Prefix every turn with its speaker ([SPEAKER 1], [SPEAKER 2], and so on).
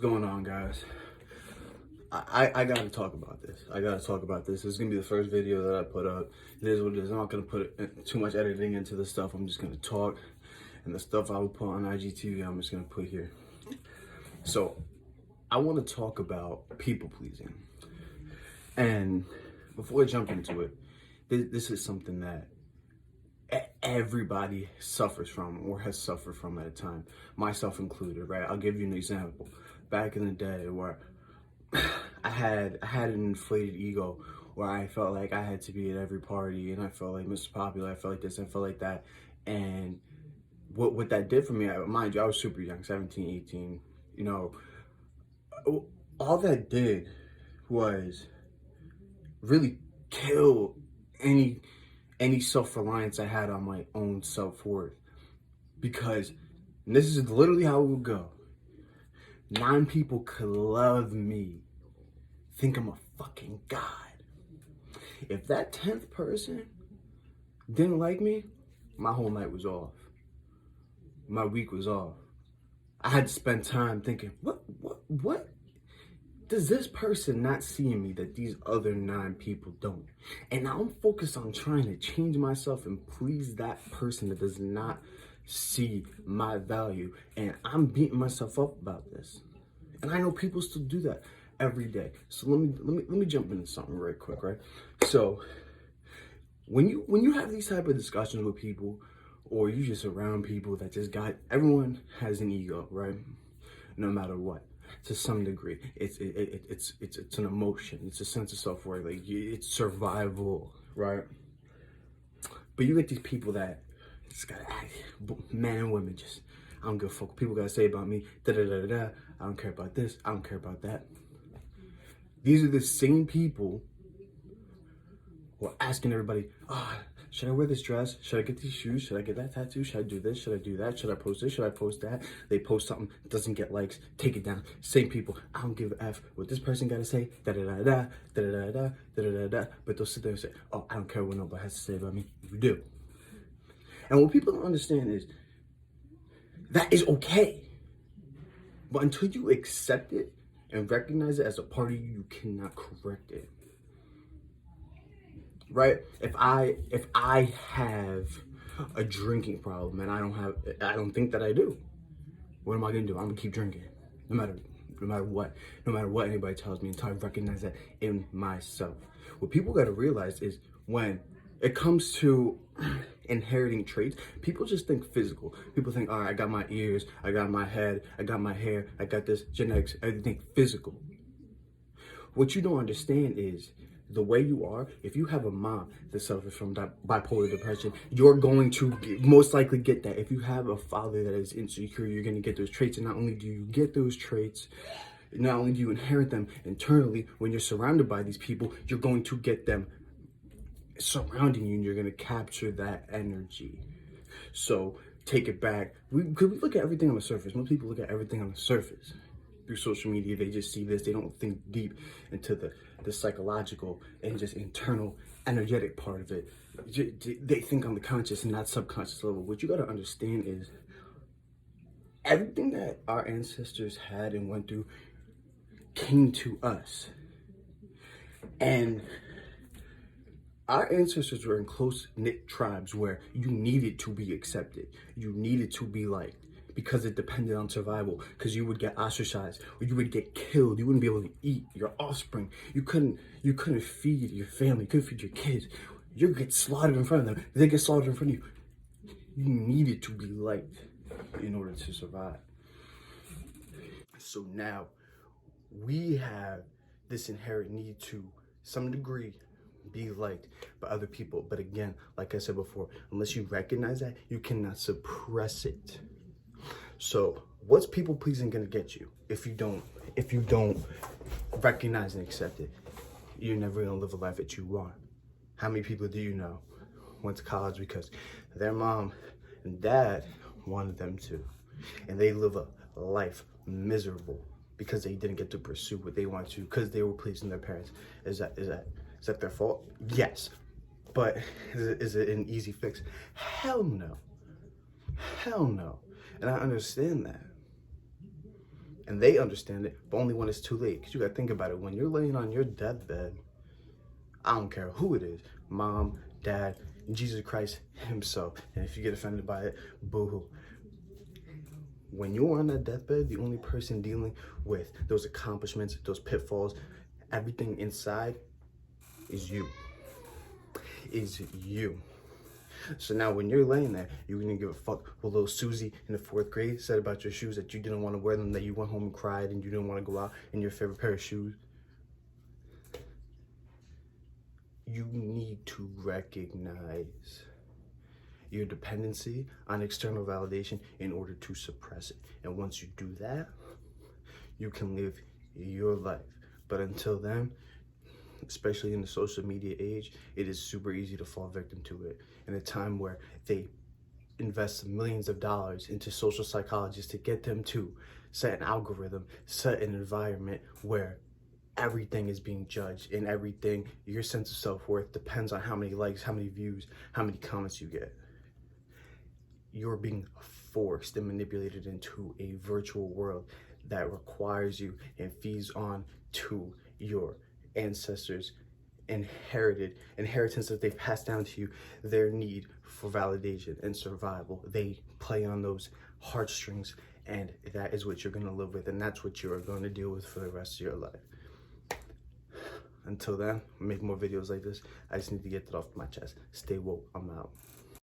[SPEAKER 1] What's going on, guys? I gotta talk about this. I gotta talk about this. This is gonna be the first video that I put up. It is what it is. I'm not gonna put too much editing into the stuff. I'm just gonna talk, and the stuff I would put on IGTV, I'm just gonna put here. So, I want to talk about people pleasing. And before I jump into it, this is something that everybody suffers from or has suffered from at a time, myself included, right? I'll give you an example. Back in the day where I had an inflated ego where I felt like I had to be at every party and I felt like Mr. Popular, I felt like this, I felt like that. And what that did for me, mind you, I was super young, 17, 18, you know, all that did was really kill any self-reliance I had on my own self-worth. Because and this is literally how it would go. 9 people could love me, think I'm a fucking god. If that 10th person didn't like me, my whole night was off. My week was off. I had to spend time thinking, what does this person not see in me that these other 9 people don't? And now I'm focused on trying to change myself and please that person that does not see my value. And I'm beating myself up about this. And I know people still do that every day. So let me jump into something real quick, right? So when you have these type of discussions with people, or you just around people that just everyone has an ego, right? No matter what, to some degree, it's an emotion, it's a sense of self-worth, like it's survival, right? But you get these people that just gotta act, men and women, just I don't give a fuck what people gotta say about me, da da da da da. I don't care about this, I don't care about that. These are the same people who are asking everybody, should I wear this dress? Should I get these shoes? Should I get that tattoo? Should I do this? Should I do that? Should I post this? Should I post that? They post something, doesn't get likes, take it down. Same people, I don't give a F what this person gotta say, da da da da, da da da da, da da da da. But they'll sit there and say, oh, I don't care what nobody has to say about me. You do. And what people don't understand is that is okay. But until you accept it and recognize it as a part of you, you cannot correct it. Right? If I have a drinking problem and I don't think that I do, what am I gonna do? I'm gonna keep drinking. No matter what anybody tells me, until I recognize that in myself. What people gotta realize is when it comes to inheriting traits, people just think physical. People think, all right, I got my ears, I got my head, I got my hair, I got this genetics, everything physical. What you don't understand is the way you are, if you have a mom that suffers from bipolar depression, you're going to most likely get that. If you have a father that is insecure, you're going to get those traits. And not only do you get those traits, not only do you inherit them internally, when you're surrounded by these people, you're going to get them surrounding you and you're going to capture that energy. So take it back. We look at everything on the surface. Most people look at everything on the surface. Through social media, they just see this. They don't think deep into the psychological and just internal energetic part of it. They think on the conscious and not subconscious level. What you got to understand is everything that our ancestors had and went through came to us. And our ancestors were in close-knit tribes where you needed to be accepted. You needed to be liked because it depended on survival, because you would get ostracized or you would get killed. You wouldn't be able to eat your offspring. You couldn't feed your family. You couldn't feed your kids. You get slaughtered in front of them. They get slaughtered in front of you. You needed to be liked in order to survive. So now we have this inherent need to some degree be liked by other people. But again, like I said before, unless you recognize that, you cannot suppress it. So what's people pleasing gonna get you if you don't recognize and accept it? You're never gonna live a life that you want. How many people do you know went to college because their mom and dad wanted them to, and they live a life miserable because they didn't get to pursue what they wanted to because they were pleasing their parents? Is that their fault? Yes. But is it an easy fix? Hell no. Hell no. And I understand that. And they understand it, but only when it's too late. Because you gotta think about it. When you're laying on your deathbed, I don't care who it is, mom, dad, Jesus Christ himself. And if you get offended by it, boo-hoo. When you're on that deathbed, the only person dealing with those accomplishments, those pitfalls, everything inside is you. Is you. So now when you're laying there, you're gonna give a fuck what little Susie in the 4th grade said about your shoes, that you didn't want to wear them, that you went home and cried and you didn't want to go out in your favorite pair of shoes. You need to recognize your dependency on external validation in order to suppress it. And once you do that, you can live your life. But until then, especially in the social media age, it is super easy to fall victim to it. In a time where they invest millions of dollars into social psychologists to get them to set an algorithm, set an environment where everything is being judged, and everything, your sense of self-worth depends on how many likes, how many views, how many comments you get. You're being forced and manipulated into a virtual world that requires you and feeds on to your ancestors' inheritance that they've passed down to you, their need for validation and survival. They play on those heartstrings, and that is what you're going to live with, and that's what you are going to deal with for the rest of your life. Until then, make more videos like this. I just need to get that off my chest. Stay woke. I'm out.